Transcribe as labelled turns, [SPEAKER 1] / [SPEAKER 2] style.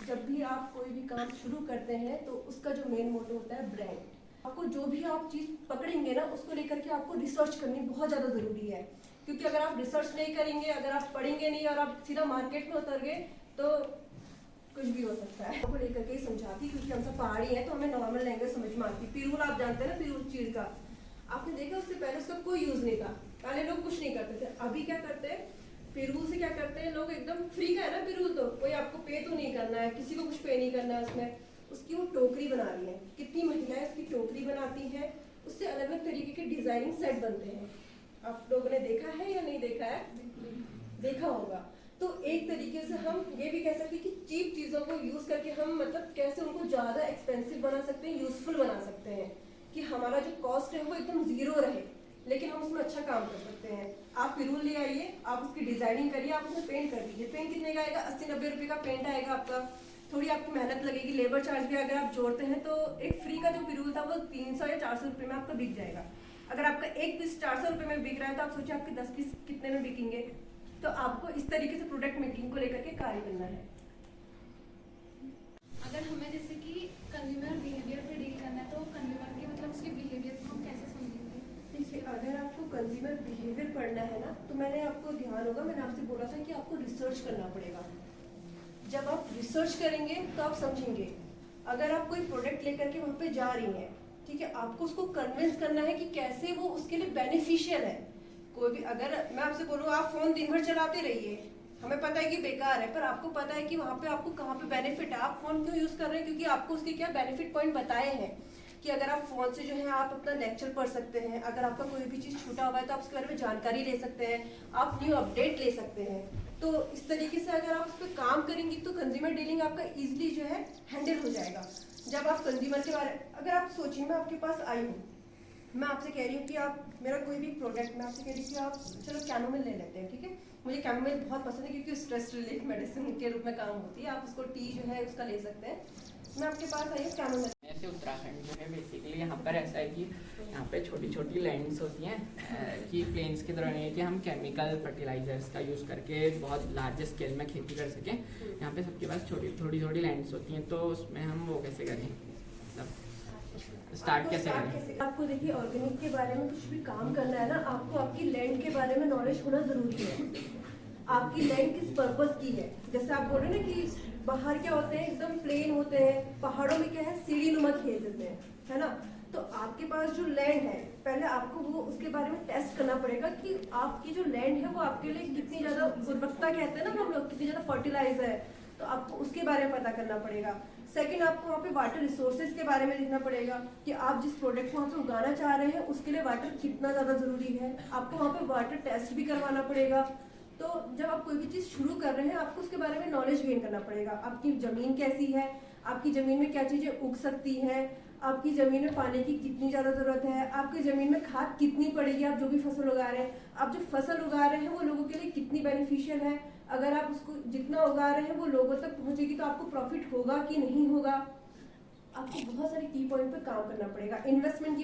[SPEAKER 1] जब भी आप कोई भी काम शुरू करते हैं तो उसका जो मेन मोटो होता है ब्रांड। आपको जो भी आप चीज़ पकड़ेंगे ना उसको लेकर के आपको रिसर्च करनी बहुत ज़्यादा ज़रूरी है, क्योंकि अगर आप रिसर्च नहीं करेंगे, अगर आप पढ़ेंगे नहीं और आप सीधा मार्केट में उतर गए तो कुछ भी हो सकता है। आपको लेकर के ही समझाती, क्योंकि हम सब पहाड़ी हैं तो हमें नॉर्मल लैंग्वेज समझ में आती। पिरूल आप जानते हैं ना, पिरूल चीड़ का आपने देखा, उससे पहले उसका कोई यूज नहीं था। पहले लोग कुछ नहीं करते थे, अभी क्या करते हैं, पिरूल से क्या करते हैं लोग, एकदम फ्री का है ना पिरूल, तो कोई आपको पे तो नहीं करना है, किसी को कुछ पे नहीं करना है उसमें। उसकी वो टोकरी बना रही है, कितनी महिलाएं उसकी टोकरी बनाती हैं, उससे अलग अलग तरीके के डिजाइनिंग सेट बनते हैं। आप लोगों ने देखा है या नहीं देखा है? देखा होगा। तो एक तरीके से हम ये भी कह सकते हैं कि चीप चीजों को यूज करके हम मतलब कैसे उनको ज्यादा एक्सपेंसिव बना सकते हैं, यूजफुल बना सकते हैं, कि हमारा जो कॉस्ट है वो एकदम जीरो रहे, लेकिन हम उसमें अच्छा काम कर सकते हैं। आप पिरूल ले आइए, आप उसकी डिजाइनिंग करिए, आप उसमें पेंट कर दीजिए। पेंट कितने का आएगा? 80-90 रुपए का पेंट आएगा आपका। थोड़ी आपकी मेहनत लगेगी, लेबर चार्ज भी अगर आप जोड़ते हैं तो एक फ्री का जो पिरूल था वो 300 या 400 रुपए में आपका बिक जाएगा। अगर आपका एक पीस 400 रुपए में बिक रहा है तो आप सोचिए आपके 10 पीस कितने में बिकेंगे। तो आपको इस तरीके से प्रोडक्ट मेकिंग को लेकर के कार्य करना है।
[SPEAKER 2] अगर हमें जैसे कि कंज्यूमर बिहेवियर पे डील करना है तो कंज्यूमर के मतलब उसके बिहेवियर को हम कैसे समझेंगे?
[SPEAKER 1] देखिए, अगर आपको कंज्यूमर बिहेवियर पढ़ना है ना, तो मैंने आपको ध्यान होगा, मैंने आपसे बोला था कि आपको रिसर्च करना पड़ेगा। जब आप रिसर्च करेंगे तो आप समझेंगे। अगर आप कोई प्रोडक्ट लेकर के वहां पे जा रही हैं, ठीक है, आपको उसको कन्विंस करना है कि कैसे वो उसके लिए बेनिफिशियल है। कोई भी, अगर मैं आपसे बोलूँ आप फोन दिन भर चलाते रहिए, हमें पता है कि बेकार है, पर आपको पता है कि वहां पे आपको कहाँ पे बेनिफिट है। आप फोन क्यों यूज कर रहे हैं? क्योंकि आपको उसके क्या बेनिफिट पॉइंट बताए हैं, कि अगर आप फोन से जो है आप अपना लेक्चर पढ़ सकते हैं, अगर आपका कोई भी चीज छूटा हुआ है तो आप उसके बारे में जानकारी ले सकते हैं, आप न्यू अपडेट ले सकते हैं। तो इस तरीके से अगर आप उस पर काम करेंगी तो कंज्यूमर डीलिंग आपका इजीली जो है हैंडल हो जाएगा। जब आप कंज्यूमर के बारे, अगर आप सोचिए मैं आपके पास आई हूँ, मैं आपसे कह रही हूँ कि आप मेरा कोई भी प्रोडक्ट, मैं आपसे कह रही हूँ कि आप चलो कैमोमिल ले लेते हैं, ठीक है। मुझे कैमोमिल बहुत पसंद है क्योंकि स्ट्रेस रिलीफ मेडिसिन के रूप में काम होती है। आप उसको टी जो है उसका ले सकते हैं। मैं आपके पास आई हूँ कैमोमिल।
[SPEAKER 3] ऐसे उत्तराखंड जो है बेसिकली यहाँ पर ऐसा है कि यहाँ पे छोटी छोटी लैंड्स होती हैं कि प्लेन्स की तरह नहीं है कि हम केमिकल फर्टिलाइजर्स का यूज़ करके बहुत लार्ज स्केल में खेती कर सकें। यहाँ पे सबके पास थोड़ी छोटी लैंड्स होती हैं, तो उसमें हम वो कैसे करें, मतलब स्टार्ट कैसे करें?
[SPEAKER 1] आपको देखिए, ऑर्गेनिक के बारे में कुछ भी काम करना है ना, आपको आपकी लैंड के बारे में नॉलेज होना जरूरी है। आपकी लैंड किस पर्पस की है? जैसे आप बोल रहे हैं ना कि बाहर क्या होते हैं, एकदम प्लेन होते हैं, पहाड़ों में क्या है, सीढ़ी नुमा खेत होते हैं, है ना। तो आपके पास जो लैंड है, पहले आपको वो उसके बारे में टेस्ट करना पड़ेगा कि आपकी जो लैंड है वो आपके लिए कितनी ज्यादा गुणवत्ता, कहते हैं ना हम लोग, कितनी ज्यादा फर्टिलाइजर है, तो आपको उसके बारे में पता करना पड़ेगा। सेकंड, आपको वहाँ पे वाटर रिसोर्सेज के बारे में लिखना पड़ेगा कि आप जिस प्रोडक्ट को वहाँ पे उगाना चाह रहे हैं उसके लिए वाटर कितना ज्यादा जरूरी है। आपको वहाँ पे वाटर टेस्ट भी करवाना पड़ेगा। तो जब आप कोई भी चीज शुरू कर रहे हैं आपको उसके बारे में नॉलेज गेन करना पड़ेगा। आपकी जमीन कैसी है, आपकी जमीन में क्या चीजें उग सकती हैं, आपकी जमीन में पानी की कितनी ज्यादा जरूरत है, आपकी जमीन में खाद कितनी पड़ेगी, आप जो भी फसल उगा रहे हैं, आप जो फसल उगा रहे हैं वो लोगों के लिए कितनी बेनिफिशियल है, अगर आप उसको जितना उगा रहे हैं वो लोगों तक पहुंचेगी तो आपको प्रॉफिट होगा कि नहीं होगा। आपको बहुत सारे की पॉइंट पे काम करना पड़ेगा। इन्वेस्टमेंट